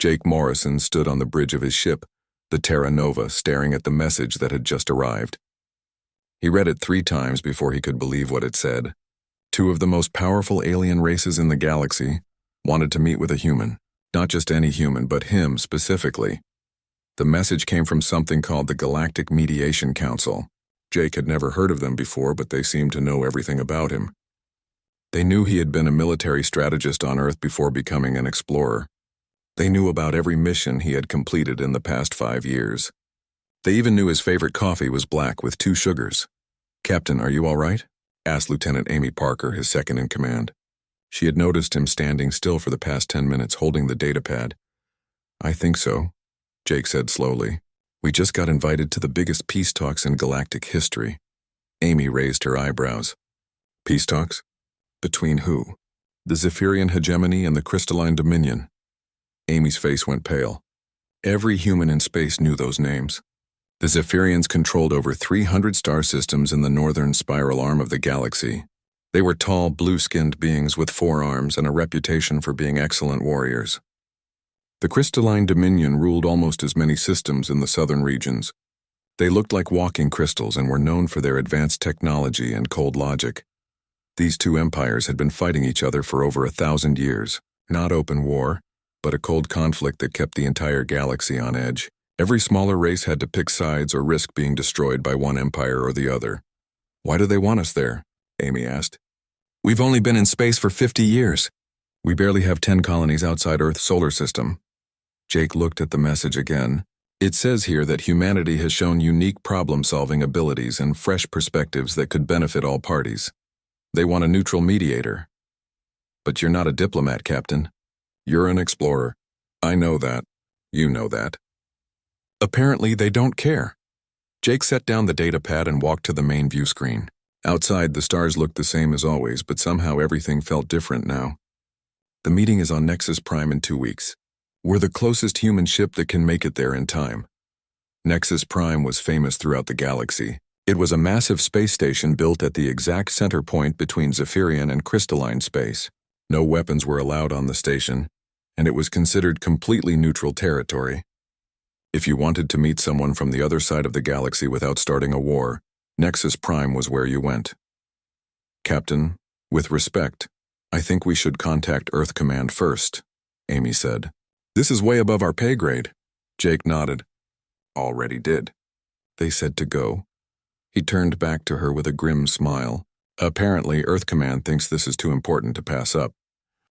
Jake Morrison stood on the bridge of his ship, the Terra Nova, staring at the message that had just arrived. He read it 3 times before he could believe what it said. 2 of the most powerful alien races in the galaxy wanted to meet with a human. Not just any human, but him specifically. The message came from something called the Galactic Mediation Council. Jake had never heard of them before, but they seemed to know everything about him. They knew he had been a military strategist on Earth before becoming an explorer. They knew about every mission he had completed in the past 5 years. They even knew his favorite coffee was black with 2 sugars. "Captain, are you all right?" asked Lieutenant Amy Parker, his second-in-command. She had noticed him standing still for the past 10 minutes holding the datapad. "I think so," Jake said slowly. "We just got invited to the biggest peace talks in galactic history." Amy raised her eyebrows. "Peace talks? Between who?" "The Zephyrian hegemony and the Crystalline Dominion." Amy's face went pale. Every human in space knew those names. The Zephyrians controlled over 300 star systems in the northern spiral arm of the galaxy. They were tall, blue-skinned beings with 4 arms and a reputation for being excellent warriors. The Crystalline Dominion ruled almost as many systems in the southern regions. They looked like walking crystals and were known for their advanced technology and cold logic. These 2 empires had been fighting each other for over 1,000 years. Not open war, but a cold conflict that kept the entire galaxy on edge. Every smaller race had to pick sides or risk being destroyed by one empire or the other. "Why do they want us there?" Amy asked. "We've only been in space for 50 years. We barely have 10 colonies outside Earth's solar system." Jake looked at the message again. "It says here that humanity has shown unique problem-solving abilities and fresh perspectives that could benefit all parties. They want a neutral mediator." "But you're not a diplomat, Captain. You're an explorer. I know that. You know that." Apparently, they don't care. Jake set down the datapad and walked to the main view screen. Outside, the stars looked the same as always, but somehow everything felt different now. "The meeting is on Nexus Prime in 2 weeks. We're the closest human ship that can make it there in time." Nexus Prime was famous throughout the galaxy. It was a massive space station built at the exact center point between Zephyrian and crystalline space. No weapons were allowed on the station, and it was considered completely neutral territory. If you wanted to meet someone from the other side of the galaxy without starting a war, Nexus Prime was where you went. "Captain, with respect, I think we should contact Earth Command first," Amy said. "This is way above our pay grade." Jake nodded. "Already did." They said to go. He turned back to her with a grim smile. "Apparently, Earth Command thinks this is too important to pass up.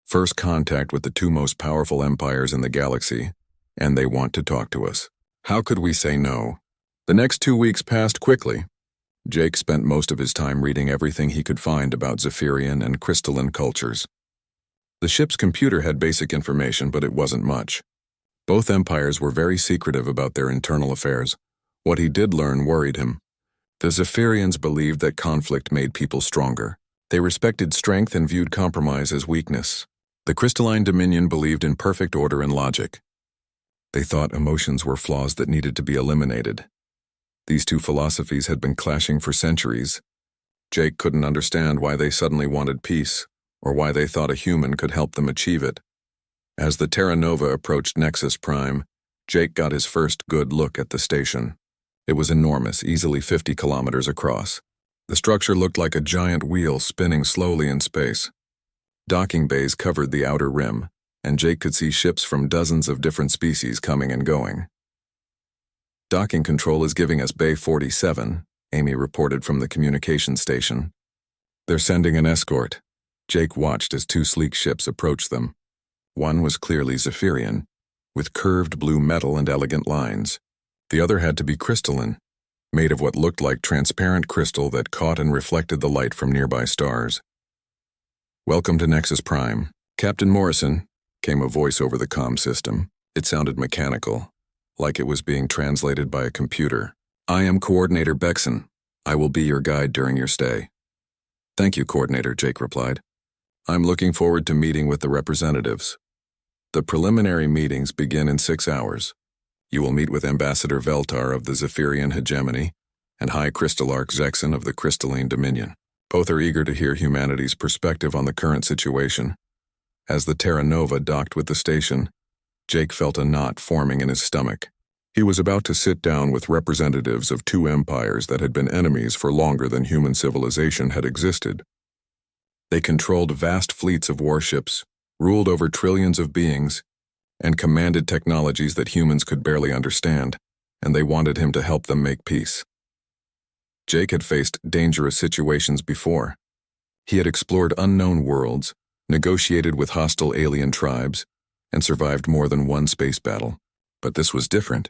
First contact with the 2 most powerful empires in the galaxy, and they want to talk to us. How could we say no?" The next 2 weeks passed quickly. Jake spent most of his time reading everything he could find about Zephyrian and crystalline cultures. The ship's computer had basic information, but it wasn't much. Both empires were very secretive about their internal affairs. What he did learn worried him. The Zephyrians believed that conflict made people stronger. They respected strength and viewed compromise as weakness. The Crystalline Dominion believed in perfect order and logic. They thought emotions were flaws that needed to be eliminated. These 2 philosophies had been clashing for centuries. Jake couldn't understand why they suddenly wanted peace, or why they thought a human could help them achieve it. As the Terra Nova approached Nexus Prime, Jake got his first good look at the station. It was enormous, easily 50 kilometers across. The structure looked like a giant wheel spinning slowly in space. Docking bays covered the outer rim, and Jake could see ships from dozens of different species coming and going. "Docking control is giving us Bay 47, Amy reported from the communication station. "They're sending an escort." Jake watched as 2 sleek ships approached them. One was clearly Zephyrian, with curved blue metal and elegant lines. The other had to be crystalline, made of what looked like transparent crystal that caught and reflected the light from nearby stars. "Welcome to Nexus Prime. Captain Morrison," came a voice over the comm system. It sounded mechanical, like it was being translated by a computer. "I am Coordinator Bexon. I will be your guide during your stay." "Thank you, Coordinator," Jake replied. "I'm looking forward to meeting with the representatives. The preliminary meetings begin in 6 hours. You will meet with Ambassador Veltar of the Zephyrian Hegemony and High Crystallarch Zexon of the Crystalline Dominion. Both are eager to hear humanity's perspective on the current situation." As the Terra Nova docked with the station, Jake felt a knot forming in his stomach. He was about to sit down with representatives of two empires that had been enemies for longer than human civilization had existed. They controlled vast fleets of warships, ruled over trillions of beings, and commanded technologies that humans could barely understand, and they wanted him to help them make peace. Jake had faced dangerous situations before. He had explored unknown worlds, negotiated with hostile alien tribes, and survived more than one space battle. But this was different.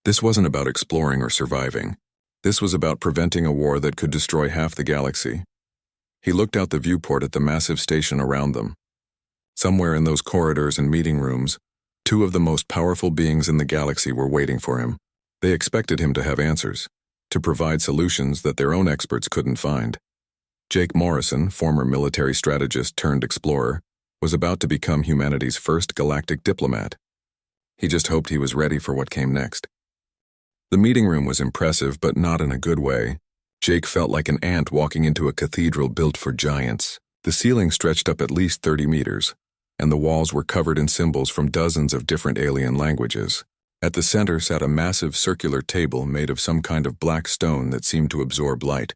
This wasn't about exploring or surviving. This was about preventing a war that could destroy half the galaxy. He looked out the viewport at the massive station around them. Somewhere in those corridors and meeting rooms, two of the most powerful beings in the galaxy were waiting for him. They expected him to have answers, to provide solutions that their own experts couldn't find. Jake Morrison, former military strategist turned explorer, was about to become humanity's first galactic diplomat. He just hoped he was ready for what came next. The meeting room was impressive, but not in a good way. Jake felt like an ant walking into a cathedral built for giants. The ceiling stretched up at least 30 meters, and the walls were covered in symbols from dozens of different alien languages. At the center sat a massive circular table made of some kind of black stone that seemed to absorb light.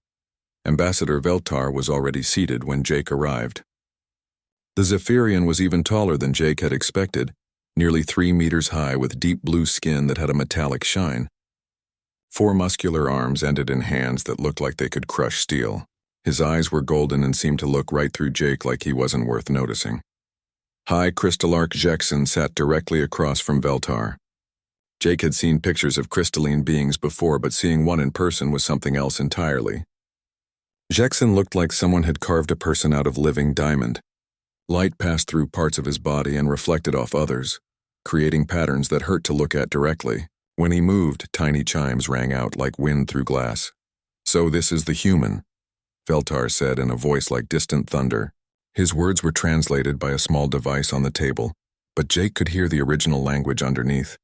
Ambassador Veltar was already seated when Jake arrived. The Zephyrian was even taller than Jake had expected, nearly 3 meters high with deep blue skin that had a metallic shine. 4 muscular arms ended in hands that looked like they could crush steel. His eyes were golden and seemed to look right through Jake like he wasn't worth noticing. High Crystallarch Jekson sat directly across from Veltar. Jake had seen pictures of crystalline beings before, but seeing one in person was something else entirely. Jekson looked like someone had carved a person out of living diamond. Light passed through parts of his body and reflected off others, creating patterns that hurt to look at directly. When he moved, tiny chimes rang out like wind through glass. "So this is the human," Veltar said in a voice like distant thunder. His words were translated by a small device on the table, but Jake could hear the original language underneath.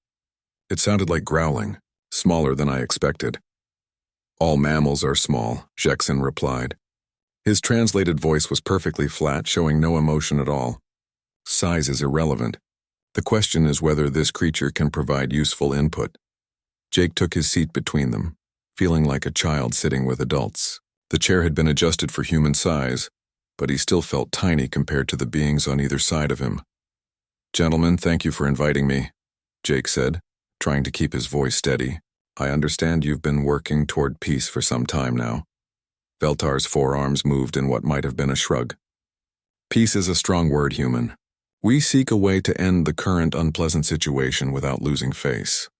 It sounded like growling, smaller than I expected. "All mammals are small," Jekson replied. His translated voice was perfectly flat, showing no emotion at all. "Size is irrelevant. The question is whether this creature can provide useful input." Jake took his seat between them, feeling like a child sitting with adults. The chair had been adjusted for human size, but he still felt tiny compared to the beings on either side of him. "Gentlemen, thank you for inviting me," Jake said, trying to keep his voice steady. "I understand you've been working toward peace for some time now." Veltar's forearms moved in what might have been a shrug. "Peace is a strong word, human. We seek a way to end the current unpleasant situation without losing face.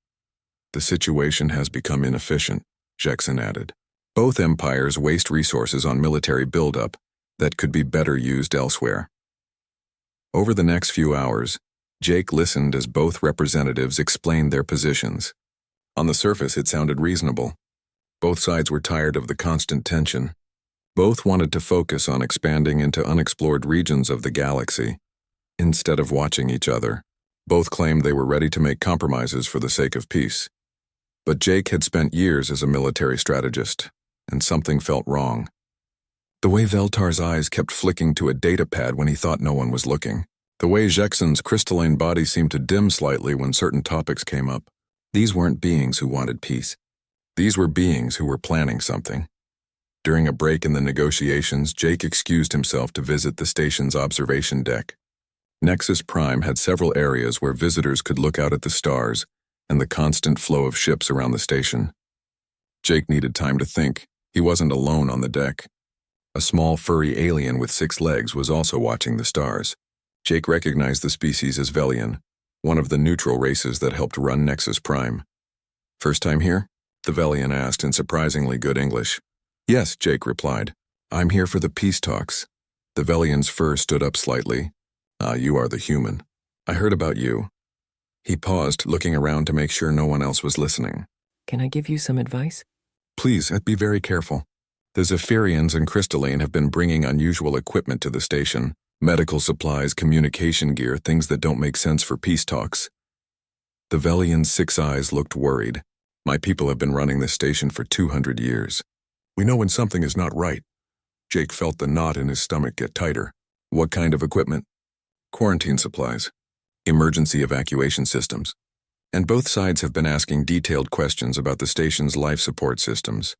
The situation has become inefficient," Jekson added. "Both empires waste resources on military buildup that could be better used elsewhere." Over the next few hours, Jake listened as both representatives explained their positions. On the surface, it sounded reasonable. Both sides were tired of the constant tension. Both wanted to focus on expanding into unexplored regions of the galaxy, instead of watching each other. Both claimed they were ready to make compromises for the sake of peace. But Jake had spent years as a military strategist, and something felt wrong. The way Veltar's eyes kept flicking to a data pad when he thought no one was looking. The way Jekson's crystalline body seemed to dim slightly when certain topics came up. These weren't beings who wanted peace. These were beings who were planning something. During a break in the negotiations, Jake excused himself to visit the station's observation deck. Nexus Prime had several areas where visitors could look out at the stars and the constant flow of ships around the station. Jake needed time to think. He wasn't alone on the deck. A small furry alien with 6 legs was also watching the stars. Jake recognized the species as Velian, one of the neutral races that helped run Nexus Prime. "First time here?" the Velian asked in surprisingly good English. "Yes," Jake replied. "I'm here for the peace talks." The Velian's fur stood up slightly. You are the human. I heard about you." He paused, looking around to make sure no one else was listening. "Can I give you some advice?" "Please, be very careful. The Zephyrians and Crystalline have been bringing unusual equipment to the station. Medical supplies, communication gear, things that don't make sense for peace talks." The Velian's 6 eyes looked worried. "My people have been running this station for 200 years. We know when something is not right." Jake felt the knot in his stomach get tighter. "What kind of equipment?" "Quarantine supplies. emergency evacuation systems. And both sides have been asking detailed questions about the station's life support systems.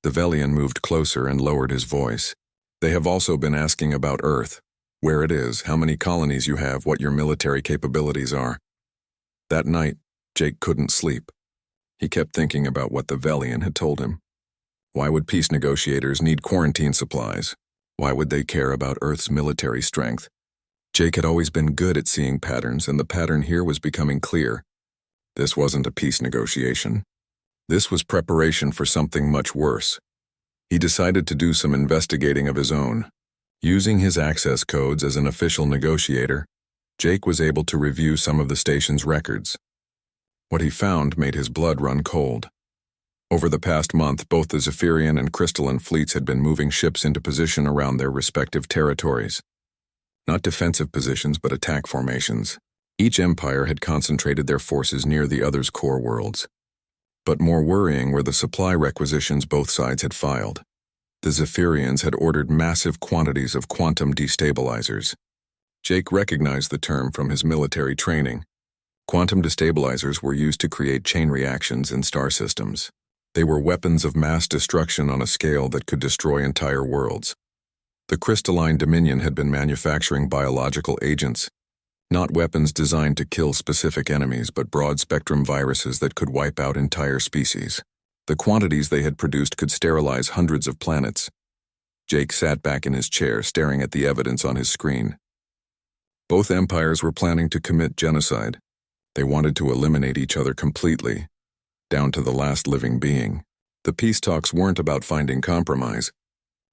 The Velian moved closer and lowered his voice. They have also been asking about Earth, where it is, how many colonies you have, what your military capabilities are. That night, Jake couldn't sleep. He kept thinking about what the Velian had told him. Why would peace negotiators need quarantine supplies? Why would they care about Earth's military strength? Jake had always been good at seeing patterns, and the pattern here was becoming clear. This wasn't a peace negotiation. This was preparation for something much worse. He decided to do some investigating of his own. Using his access codes as an official negotiator, Jake was able to review some of the station's records. What he found made his blood run cold. Over the past month, both the Zephyrian and Crystalline fleets had been moving ships into position around their respective territories. Not defensive positions, but attack formations. Each empire had concentrated their forces near the other's core worlds. But more worrying were the supply requisitions both sides had filed. The Zephyrians had ordered massive quantities of quantum destabilizers. Jake recognized the term from his military training. Quantum destabilizers were used to create chain reactions in star systems. They were weapons of mass destruction on a scale that could destroy entire worlds. The Crystalline Dominion had been manufacturing biological agents, not weapons designed to kill specific enemies, but broad-spectrum viruses that could wipe out entire species. The quantities they had produced could sterilize hundreds of planets. Jake sat back in his chair, staring at the evidence on his screen. Both empires were planning to commit genocide. They wanted to eliminate each other completely, down to the last living being. The peace talks weren't about finding compromise.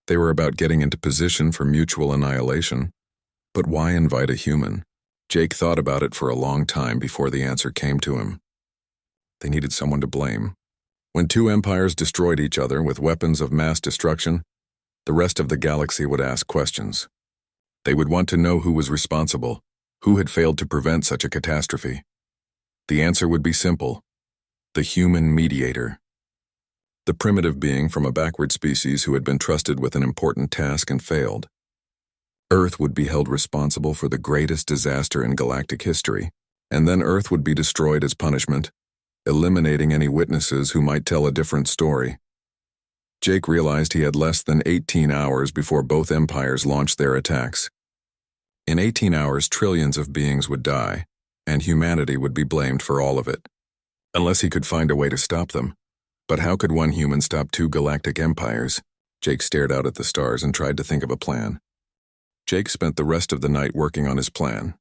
They were about getting into position for mutual annihilation. But why invite a human? Jake thought about it for a long time before the answer came to him. They needed someone to blame. When two empires destroyed each other with weapons of mass destruction, the rest of the galaxy would ask questions. They would want to know who was responsible, who had failed to prevent such a catastrophe. The answer would be simple: the human mediator. The primitive being from a backward species who had been trusted with an important task and failed. Earth would be held responsible for the greatest disaster in galactic history, and then Earth would be destroyed as punishment, eliminating any witnesses who might tell a different story. Jake realized he had less than 18 hours before both empires launched their attacks. In 18 hours, trillions of beings would die, and humanity would be blamed for all of it. Unless he could find a way to stop them. But how could one human stop two galactic empires? Jake stared out at the stars and tried to think of a plan. Jake spent the rest of the night working on his plan.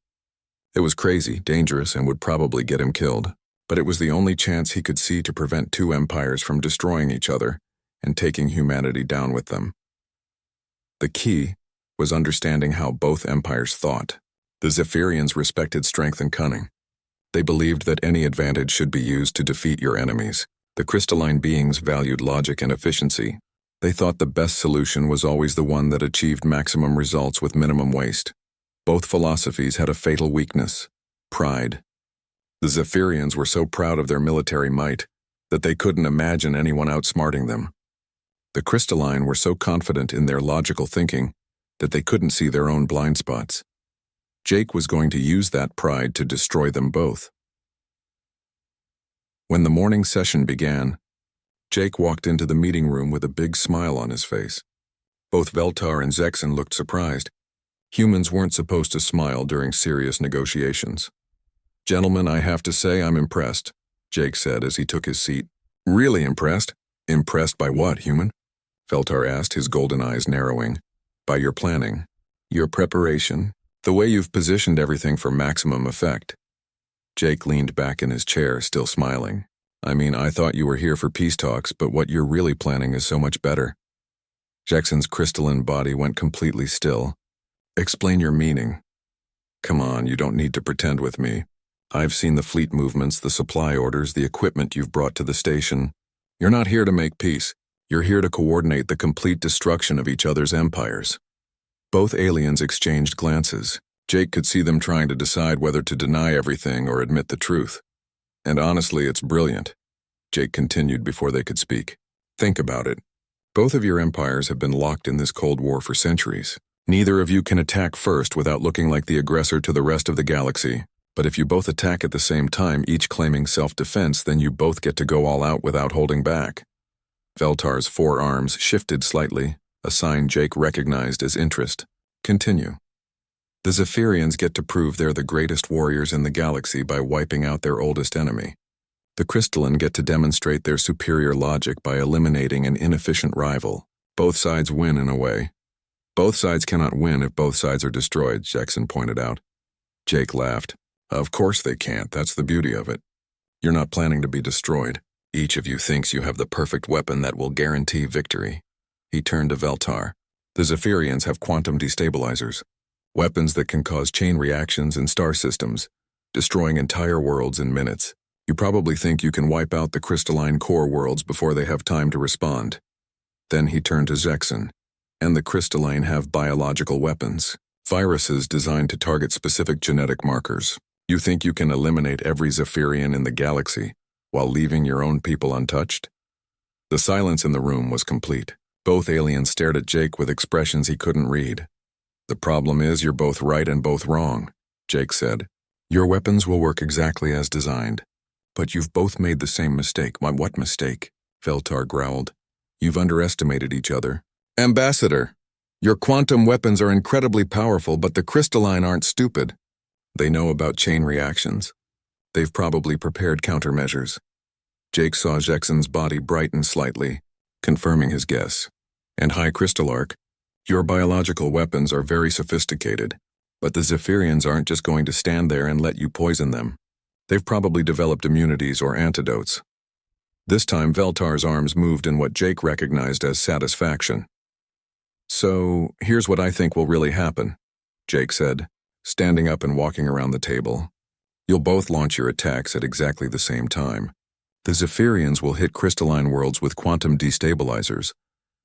It was crazy, dangerous, and would probably get him killed, but it was the only chance he could see to prevent two empires from destroying each other and taking humanity down with them. The key was understanding how both empires thought. The Zephyrians respected strength and cunning. They believed that any advantage should be used to defeat your enemies. The crystalline beings valued logic and efficiency. They thought the best solution was always the one that achieved maximum results with minimum waste. Both philosophies had a fatal weakness: pride. The Zephyrians were so proud of their military might that they couldn't imagine anyone outsmarting them. The crystalline were so confident in their logical thinking that they couldn't see their own blind spots. Jake was going to use that pride to destroy them both. When the morning session began, Jake walked into the meeting room with a big smile on his face. Both Veltar and Zexen looked surprised. Humans weren't supposed to smile during serious negotiations. "Gentlemen, I have to say I'm impressed," Jake said as he took his seat. "Really impressed? Impressed by what, human?" Veltar asked, his golden eyes narrowing. "By your planning, your preparation, the way you've positioned everything for maximum effect." Jake leaned back in his chair, still smiling. "I mean, I thought you were here for peace talks, but what you're really planning is so much better." Jackson's crystalline body went completely still. "Explain your meaning." "Come on, you don't need to pretend with me. I've seen the fleet movements, the supply orders, the equipment you've brought to the station. You're not here to make peace. You're here to coordinate the complete destruction of each other's empires." Both aliens exchanged glances. Jake could see them trying to decide whether to deny everything or admit the truth. "And honestly, it's brilliant," Jake continued before they could speak. "Think about it. Both of your empires have been locked in this Cold War for centuries. Neither of you can attack first without looking like the aggressor to the rest of the galaxy. But if you both attack at the same time, each claiming self-defense, then you both get to go all out without holding back. Veltar's forearms shifted slightly, a sign Jake recognized as interest. Continue. The Zephyrians get to prove they're the greatest warriors in the galaxy by wiping out their oldest enemy. The Crystalline get to demonstrate their superior logic by eliminating an inefficient rival. Both sides win in a way. Both sides cannot win if both sides are destroyed, Jackson pointed out. Jake laughed. Of course they can't, that's the beauty of it. You're not planning to be destroyed. Each of you thinks you have the perfect weapon that will guarantee victory. He turned to Veltar. The Zephyrians have quantum destabilizers, weapons that can cause chain reactions in star systems, destroying entire worlds in minutes. You probably think you can wipe out the crystalline core worlds before they have time to respond. Then he turned to Jackson. And the crystalline have biological weapons, viruses designed to target specific genetic markers. You think you can eliminate every Zephyrian in the galaxy while leaving your own people untouched? The silence in the room was complete. Both aliens stared at Jake with expressions he couldn't read. The problem is you're both right and both wrong, Jake said. Your weapons will work exactly as designed. But you've both made the same mistake. What mistake? Veltar growled. You've underestimated each other. Ambassador, your quantum weapons are incredibly powerful, but the crystalline aren't stupid. They know about chain reactions. They've probably prepared countermeasures. Jake saw Jackson's body brighten slightly, confirming his guess. And High Crystal Arc, your biological weapons are very sophisticated, but the Zephyrians aren't just going to stand there and let you poison them. They've probably developed immunities or antidotes. This time, Veltar's arms moved in what Jake recognized as satisfaction. So, here's what I think will really happen, Jake said, standing up and walking around the table. You'll both launch your attacks at exactly the same time. The Zephyrians will hit crystalline worlds with quantum destabilizers,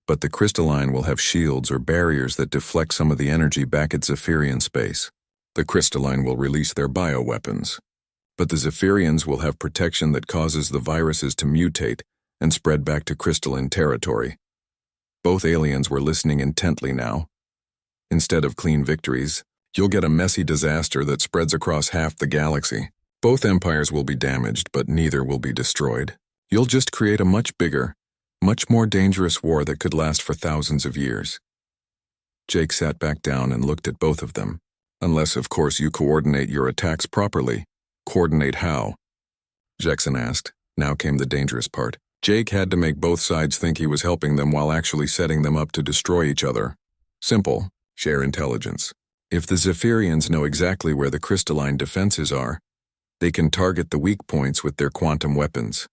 but the crystalline will have shields or barriers that deflect some of the energy back at Zephyrian space. The crystalline will release their bioweapons, but the Zephyrians will have protection that causes the viruses to mutate and spread back to crystalline territory. Both aliens were listening intently now. Instead of clean victories, you'll get a messy disaster that spreads across half the galaxy. Both empires will be damaged, but neither will be destroyed. You'll just create a much bigger, much more dangerous war that could last for thousands of years. Jake sat back down and looked at both of them. Unless, of course, you coordinate your attacks properly. Coordinate how? Jackson asked. Now came the dangerous part. Jake had to make both sides think he was helping them while actually setting them up to destroy each other. Simple. Share intelligence. If the Zephyrians know exactly where the crystalline defenses are, they can target the weak points with their quantum weapons.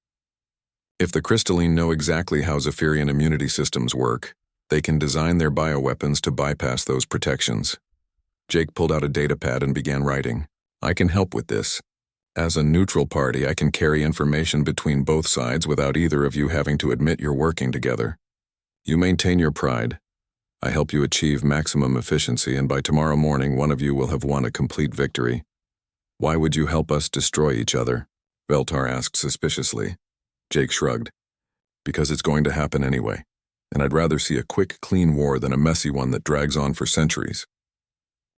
If the crystalline know exactly how Zephyrian immunity systems work, they can design their bioweapons to bypass those protections. Jake pulled out a datapad and began writing. I can help with this. As a neutral party, I can carry information between both sides without either of you having to admit you're working together. You maintain your pride. I help you achieve maximum efficiency, and by tomorrow morning, one of you will have won a complete victory. Why would you help us destroy each other? Veltar asked suspiciously. Jake shrugged. Because it's going to happen anyway, and I'd rather see a quick, clean war than a messy one that drags on for centuries.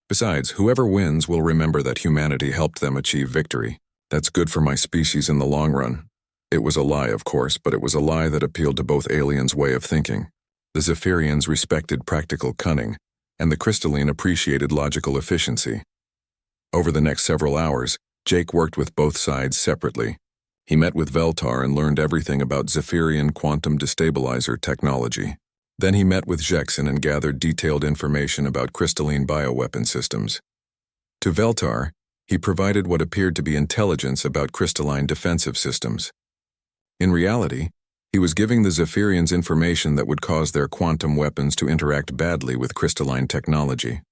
Besides, whoever wins will remember that humanity helped them achieve victory. That's good for my species in the long run. It was a lie, of course, but it was a lie that appealed to both aliens' way of thinking. The Zephyrians respected practical cunning, and the crystalline appreciated logical efficiency. Over the next several hours, Jake worked with both sides separately. He met with Veltar and learned everything about Zephyrian quantum destabilizer technology. Then he met with Jackson and gathered detailed information about crystalline bioweapon systems. To Veltar, he provided what appeared to be intelligence about crystalline defensive systems. In reality, he was giving the Zephyrians information that would cause their quantum weapons to interact badly with crystalline technology.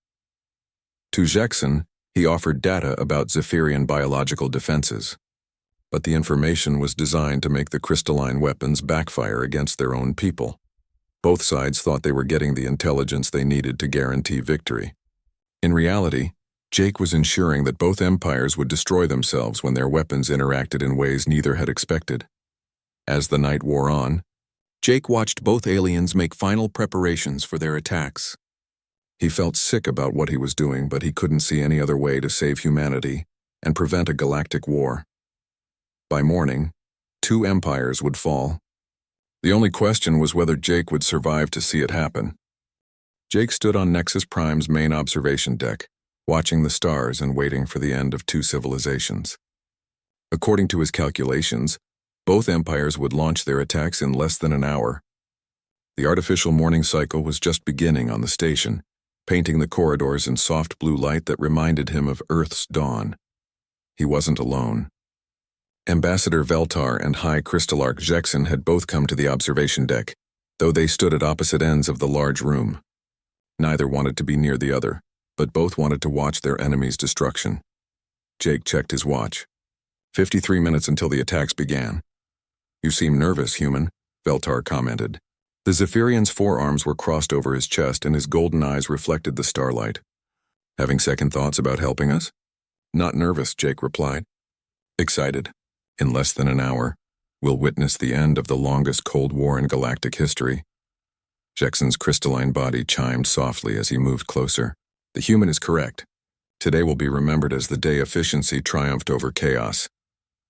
To Jackson, he offered data about Zephyrian biological defenses. But the information was designed to make the crystalline weapons backfire against their own people. Both sides thought they were getting the intelligence they needed to guarantee victory. In reality, Jake was ensuring that both empires would destroy themselves when their weapons interacted in ways neither had expected. As the night wore on, Jake watched both aliens make final preparations for their attacks. He felt sick about what he was doing, but he couldn't see any other way to save humanity and prevent a galactic war. By morning, 2 empires would fall. The only question was whether Jake would survive to see it happen. Jake stood on Nexus Prime's main observation deck, watching the stars and waiting for the end of 2 civilizations. According to his calculations, both empires would launch their attacks in less than an hour. The artificial morning cycle was just beginning on the station, painting the corridors in soft blue light that reminded him of Earth's dawn. He wasn't alone. Ambassador Veltar and High Crystallarch Jekson had both come to the observation deck, though they stood at opposite ends of the large room. Neither wanted to be near the other, but both wanted to watch their enemy's destruction. Jake checked his watch. 53 minutes until the attacks began. "You seem nervous, human," Veltar commented. The Zephyrian's forearms were crossed over his chest and his golden eyes reflected the starlight. "Having second thoughts about helping us?" "Not nervous," Jake replied. "Excited. In less than an hour, we'll witness the end of the longest Cold War in galactic history." Jekson's crystalline body chimed softly as he moved closer. "The human is correct. Today will be remembered as the day efficiency triumphed over chaos."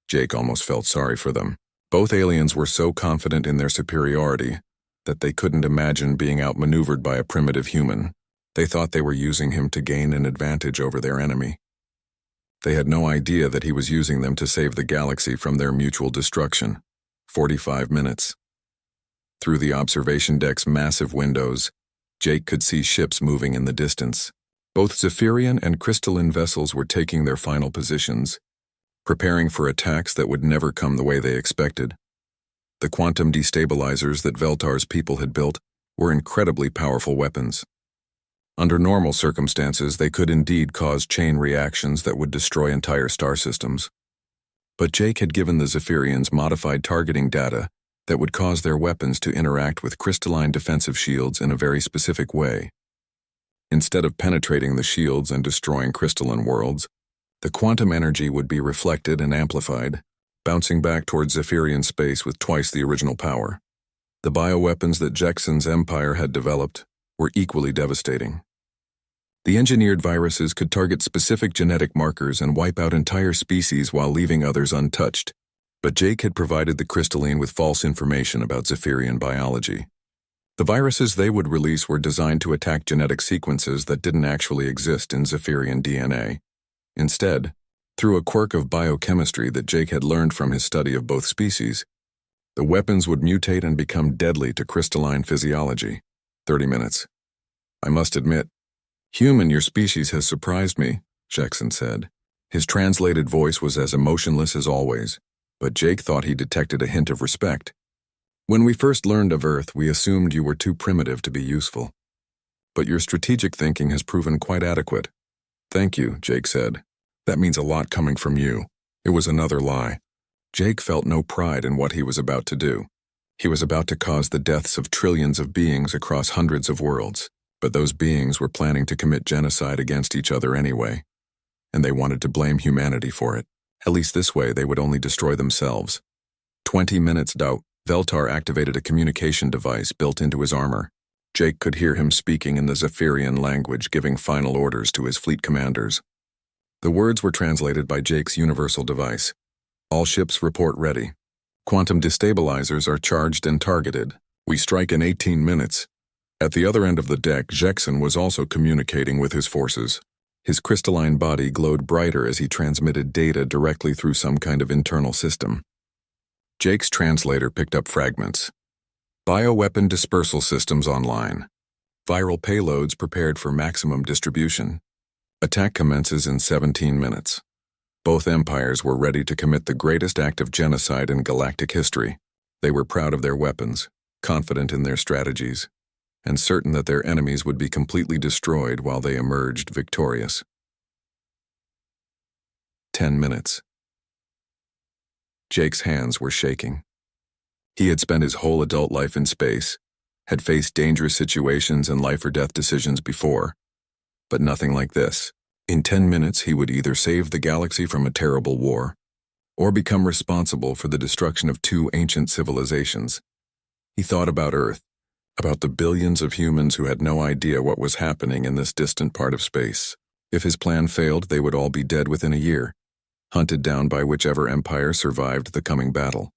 Jake almost felt sorry for them. Both aliens were so confident in their superiority that they couldn't imagine being outmaneuvered by a primitive human. They thought they were using him to gain an advantage over their enemy. They had no idea that he was using them to save the galaxy from their mutual destruction. 45 minutes. Through the observation deck's massive windows, Jake could see ships moving in the distance. Both Zephyrian and crystalline vessels were taking their final positions, preparing for attacks that would never come the way they expected. The quantum destabilizers that Veltar's people had built were incredibly powerful weapons. Under normal circumstances, they could indeed cause chain reactions that would destroy entire star systems. But Jake had given the Zephyrians modified targeting data that would cause their weapons to interact with crystalline defensive shields in a very specific way. Instead of penetrating the shields and destroying crystalline worlds, the quantum energy would be reflected and amplified, bouncing back towards Zephyrian space with twice the original power. The bioweapons that Jekson's empire had developed were equally devastating. The engineered viruses could target specific genetic markers and wipe out entire species while leaving others untouched, but Jake had provided the crystalline with false information about Zephyrian biology. The viruses they would release were designed to attack genetic sequences that didn't actually exist in Zephyrian DNA. Instead, through a quirk of biochemistry that Jake had learned from his study of both species, the weapons would mutate and become deadly to crystalline physiology. 30 minutes. "I must admit, human, your species has surprised me," Jekson said. His translated voice was as emotionless as always, but Jake thought he detected a hint of respect. "When we first learned of Earth, we assumed you were too primitive to be useful. But your strategic thinking has proven quite adequate." "Thank you," Jake said. "That means a lot coming from you." It was another lie. Jake felt no pride in what he was about to do. He was about to cause the deaths of trillions of beings across hundreds of worlds, but those beings were planning to commit genocide against each other anyway, and they wanted to blame humanity for it. At least this way they would only destroy themselves. 20 minutes doubt. Veltar activated a communication device built into his armor. Jake could hear him speaking in the Zephyrian language, giving final orders to his fleet commanders. The words were translated by Jake's universal device. "All ships report ready. Quantum destabilizers are charged and targeted. We strike in 18 minutes. At the other end of the deck, Jekson was also communicating with his forces. His crystalline body glowed brighter as he transmitted data directly through some kind of internal system. Jake's translator picked up fragments. Bioweapon dispersal systems online. Viral payloads prepared for maximum distribution. Attack commences in 17 minutes. Both empires were ready to commit the greatest act of genocide in galactic history. They were proud of their weapons, confident in their strategies, and certain that their enemies would be completely destroyed while they emerged victorious. 10 minutes. Jake's hands were shaking. He had spent his whole adult life in space, had faced dangerous situations and life-or-death decisions before, but nothing like this. In 10 minutes, he would either save the galaxy from a terrible war, or become responsible for the destruction of 2 ancient civilizations. He thought about Earth, about the billions of humans who had no idea what was happening in this distant part of space. If his plan failed, they would all be dead within a year. hunted down by whichever empire survived the coming battle.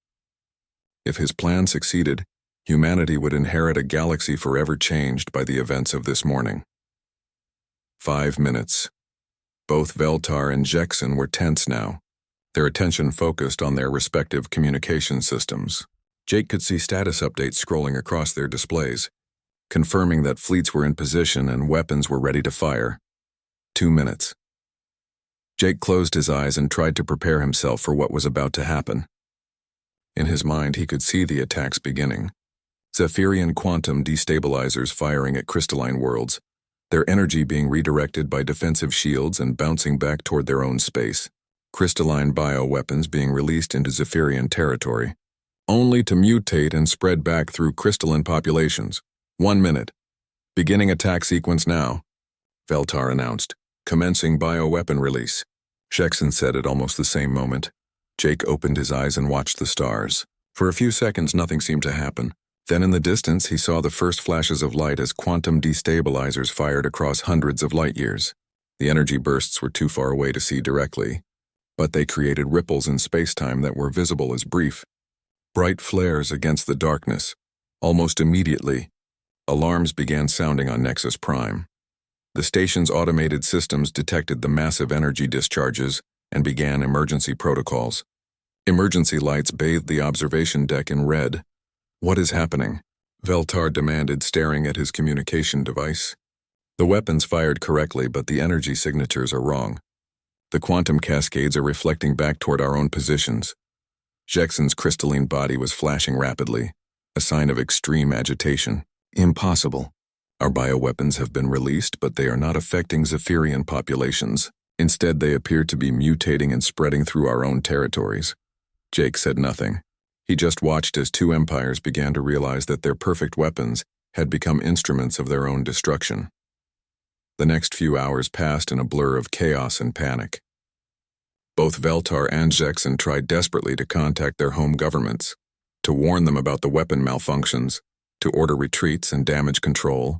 If his plan succeeded, humanity would inherit a galaxy forever changed by the events of this morning. 5 minutes. Both Veltar and Jekson were tense now, their attention focused on their respective communication systems. Jake could see status updates scrolling across their displays, confirming that fleets were in position and weapons were ready to fire. 2 minutes. Jake closed his eyes and tried to prepare himself for what was about to happen. In his mind, he could see the attacks beginning. Zephyrian quantum destabilizers firing at crystalline worlds, their energy being redirected by defensive shields and bouncing back toward their own space. Crystalline bioweapons being released into Zephyrian territory, only to mutate and spread back through crystalline populations. 1 minute. Beginning attack sequence now, Veltar announced, commencing bioweapon release. Jekson said at almost the same moment. Jake opened his eyes and watched the stars. For a few seconds, nothing seemed to happen. Then in the distance, he saw the first flashes of light as quantum destabilizers fired across hundreds of light years. The energy bursts were too far away to see directly, but they created ripples in space-time that were visible as brief, bright flares against the darkness. Almost immediately, alarms began sounding on Nexus Prime. The station's automated systems detected the massive energy discharges and began emergency protocols. Emergency lights bathed the observation deck in red. "What is happening?" Veltar demanded, staring at his communication device. "The weapons fired correctly, but the energy signatures are wrong. The quantum cascades are reflecting back toward our own positions." Jekson's crystalline body was flashing rapidly, a sign of extreme agitation. "Impossible. Our bioweapons have been released, but they are not affecting Zephyrian populations. Instead, they appear to be mutating and spreading through our own territories." Jake said nothing. He just watched as two empires began to realize that their perfect weapons had become instruments of their own destruction. The next few hours passed in a blur of chaos and panic. Both Veltar and Jekson tried desperately to contact their home governments, to warn them about the weapon malfunctions, to order retreats and damage control.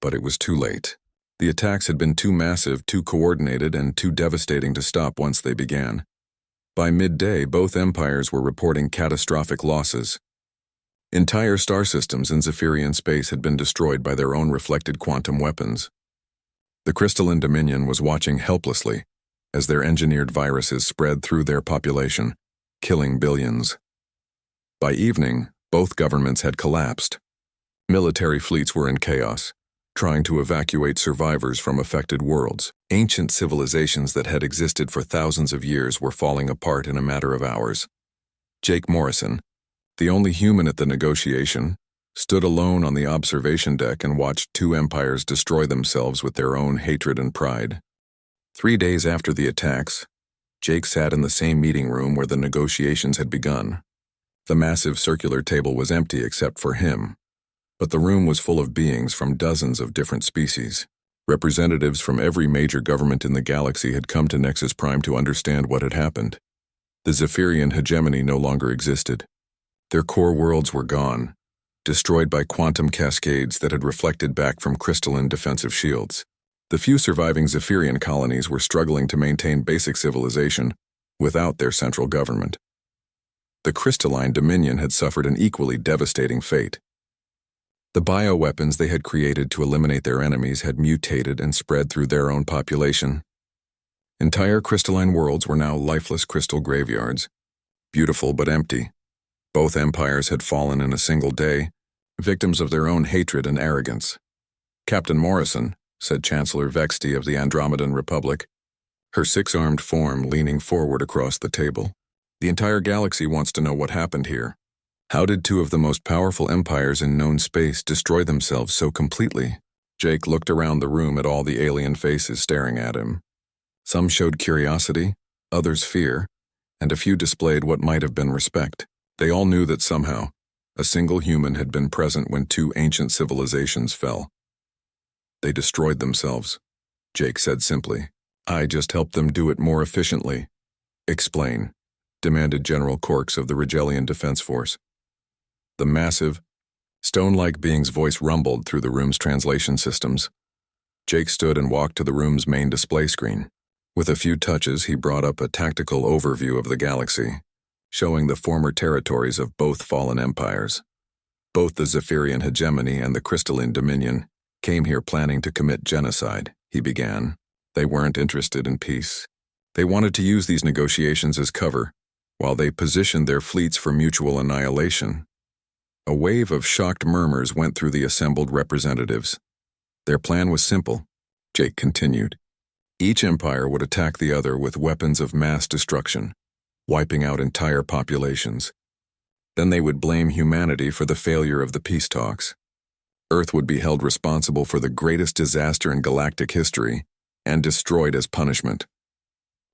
But it was too late. The attacks had been too massive, too coordinated, and too devastating to stop once they began. By midday, both empires were reporting catastrophic losses. Entire star systems in Zephyrian space had been destroyed by their own reflected quantum weapons. The crystalline Dominion was watching helplessly as their engineered viruses spread through their population, killing billions. By evening, both governments had collapsed. Military fleets were in chaos, trying to evacuate survivors from affected worlds. Ancient civilizations that had existed for thousands of years were falling apart in a matter of hours. Jake Morrison, the only human at the negotiation, stood alone on the observation deck and watched two empires destroy themselves with their own hatred and pride. 3 days after the attacks, Jake sat in the same meeting room where the negotiations had begun. The massive circular table was empty except for him, but the room was full of beings from dozens of different species. Representatives from every major government in the galaxy had come to Nexus Prime to understand what had happened. The Zephyrian hegemony no longer existed. Their core worlds were gone, destroyed by quantum cascades that had reflected back from crystalline defensive shields. The few surviving Zephyrian colonies were struggling to maintain basic civilization without their central government. The crystalline Dominion had suffered an equally devastating fate. The bioweapons they had created to eliminate their enemies had mutated and spread through their own population. Entire crystalline worlds were now lifeless crystal graveyards, beautiful but empty. Both empires had fallen in a single day, victims of their own hatred and arrogance. "Captain Morrison," said Chancellor Vexty of the Andromedan Republic, her six-armed form leaning forward across the table. "The entire galaxy wants to know what happened here. How did two of the most powerful empires in known space destroy themselves so completely?" Jake looked around the room at all the alien faces staring at him. Some showed curiosity, others fear, and a few displayed what might have been respect. They all knew that somehow, a single human had been present when two ancient civilizations fell. "They destroyed themselves," Jake said simply. "I just helped them do it more efficiently." "Explain," demanded General Corks of the Rigelian Defense Force. The massive, stone-like being's voice rumbled through the room's translation systems. Jake stood and walked to the room's main display screen. With a few touches, he brought up a tactical overview of the galaxy, showing the former territories of both fallen empires. Both the Zephyrian hegemony and the Crystalline Dominion came here planning to commit genocide, he began. They weren't interested in peace. They wanted to use these negotiations as cover, while they positioned their fleets for mutual annihilation. A wave of shocked murmurs went through the assembled representatives. Their plan was simple, Jake continued. Each empire would attack the other with weapons of mass destruction, wiping out entire populations. Then they would blame humanity for the failure of the peace talks. Earth would be held responsible for the greatest disaster in galactic history and destroyed as punishment.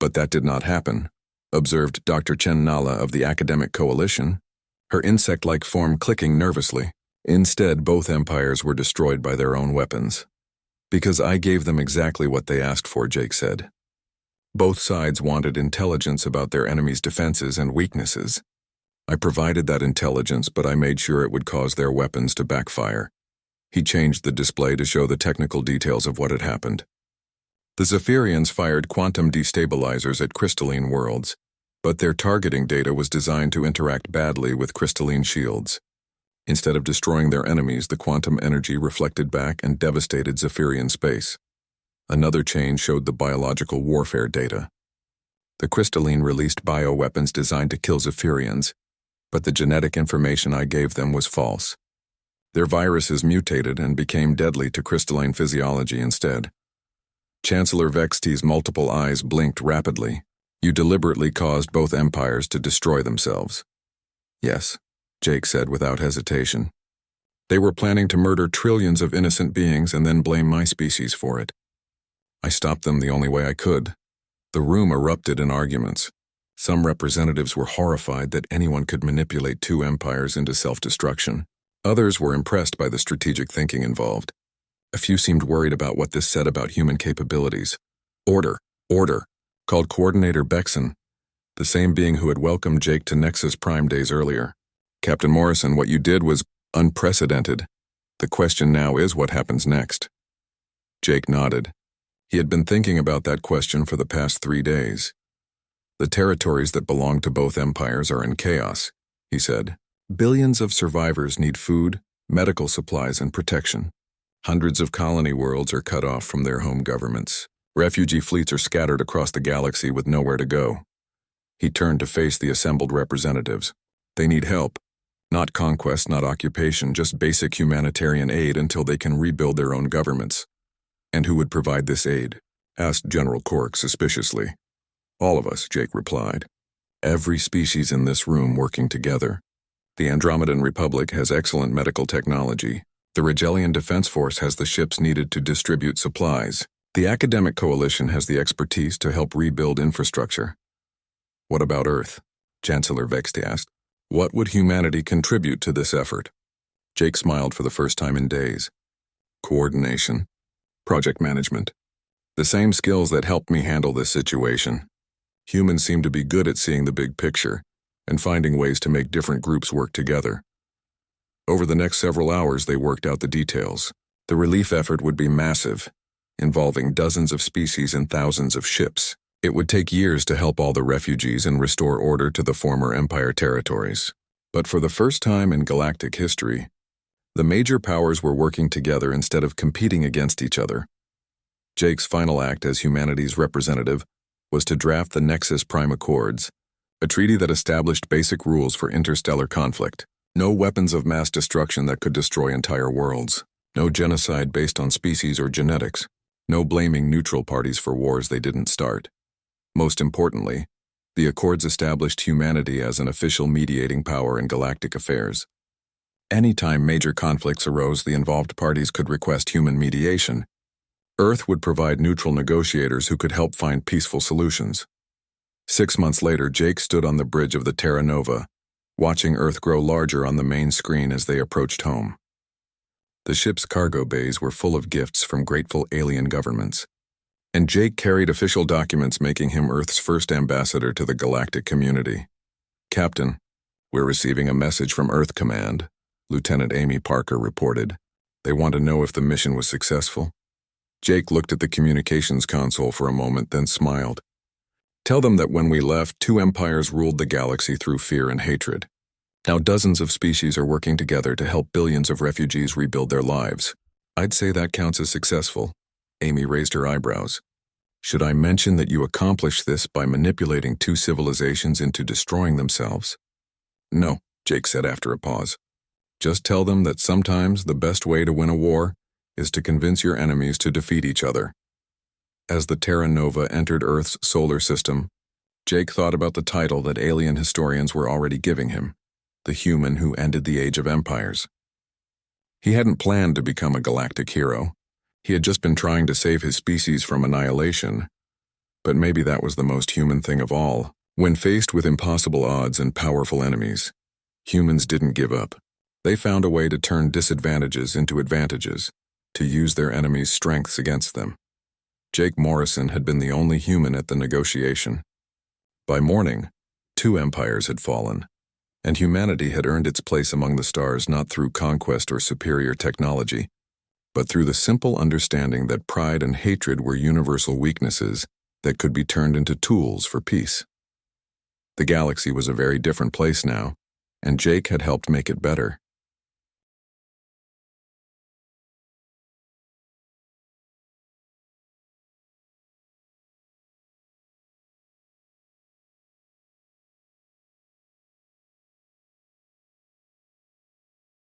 But that did not happen, observed Dr. Chen Nala of the Academic Coalition, her insect-like form clicking nervously. Instead, both empires were destroyed by their own weapons. Because I gave them exactly what they asked for, Jake said. Both sides wanted intelligence about their enemy's defenses and weaknesses. I provided that intelligence, but I made sure it would cause their weapons to backfire. He changed the display to show the technical details of what had happened. The Zephyrians fired quantum destabilizers at crystalline worlds, but their targeting data was designed to interact badly with crystalline shields. Instead of destroying their enemies, the quantum energy reflected back and devastated Zephyrian space. Another change showed the biological warfare data. The crystalline released bioweapons designed to kill Zephyrians, but the genetic information I gave them was false. Their viruses mutated and became deadly to crystalline physiology instead. Chancellor Vexti's multiple eyes blinked rapidly. You deliberately caused both empires to destroy themselves. Yes, Jake said without hesitation. They were planning to murder trillions of innocent beings and then blame my species for it. I stopped them the only way I could. The room erupted in arguments. Some representatives were horrified that anyone could manipulate two empires into self-destruction. Others were impressed by the strategic thinking involved. A few seemed worried about what this said about human capabilities. Order, called Coordinator Bexon, the same being who had welcomed Jake to Nexus Prime days earlier. Captain Morrison, what you did was unprecedented. The question now is what happens next. Jake nodded. He had been thinking about that question for the past 3 days. The territories that belong to both empires are in chaos, he said. Billions of survivors need food, medical supplies, and protection. Hundreds of colony worlds are cut off from their home governments. Refugee fleets are scattered across the galaxy with nowhere to go. He turned to face the assembled representatives. They need help. Not conquest, not occupation, just basic humanitarian aid until they can rebuild their own governments. And who would provide this aid? Asked General Cork suspiciously. All of us, Jake replied. Every species in this room working together. The Andromedan Republic has excellent medical technology. The Regelian Defense Force has the ships needed to distribute supplies. The Academic Coalition has the expertise to help rebuild infrastructure. What about Earth? Chancellor Vexti asked. What would humanity contribute to this effort? Jake smiled for the first time in days. Coordination. Project management. The same skills that helped me handle this situation. Humans seem to be good at seeing the big picture and finding ways to make different groups work together. Over the next several hours, they worked out the details. The relief effort would be massive, involving dozens of species and thousands of ships. It would take years to help all the refugees and restore order to the former Empire territories. But for the first time in galactic history, the major powers were working together instead of competing against each other. Jake's final act as humanity's representative was to draft the Nexus Prime Accords, a treaty that established basic rules for interstellar conflict. No weapons of mass destruction that could destroy entire worlds. No genocide based on species or genetics. No blaming neutral parties for wars they didn't start. Most importantly, the Accords established humanity as an official mediating power in galactic affairs. Anytime major conflicts arose, the involved parties could request human mediation. Earth would provide neutral negotiators who could help find peaceful solutions. 6 months later, Jake stood on the bridge of the Terra Nova, watching Earth grow larger on the main screen as they approached home. The ship's cargo bays were full of gifts from grateful alien governments, and Jake carried official documents making him Earth's first ambassador to the galactic community. Captain, we're receiving a message from Earth Command, Lieutenant Amy Parker reported. They want to know if the mission was successful. Jake looked at the communications console for a moment, then smiled. Tell them that when we left, two empires ruled the galaxy through fear and hatred. Now dozens of species are working together to help billions of refugees rebuild their lives. I'd say that counts as successful. Amy raised her eyebrows. Should I mention that you accomplished this by manipulating two civilizations into destroying themselves? No, Jake said after a pause. Just tell them that sometimes the best way to win a war is to convince your enemies to defeat each other. As the Terra Nova entered Earth's solar system, Jake thought about the title that alien historians were already giving him, the human who ended the Age of Empires. He hadn't planned to become a galactic hero. He had just been trying to save his species from annihilation. But maybe that was the most human thing of all. When faced with impossible odds and powerful enemies, humans didn't give up. They found a way to turn disadvantages into advantages, to use their enemies' strengths against them. Jake Morrison had been the only human at the negotiation. By morning, two empires had fallen, and humanity had earned its place among the stars not through conquest or superior technology, but through the simple understanding that pride and hatred were universal weaknesses that could be turned into tools for peace. The galaxy was a very different place now, and Jake had helped make it better.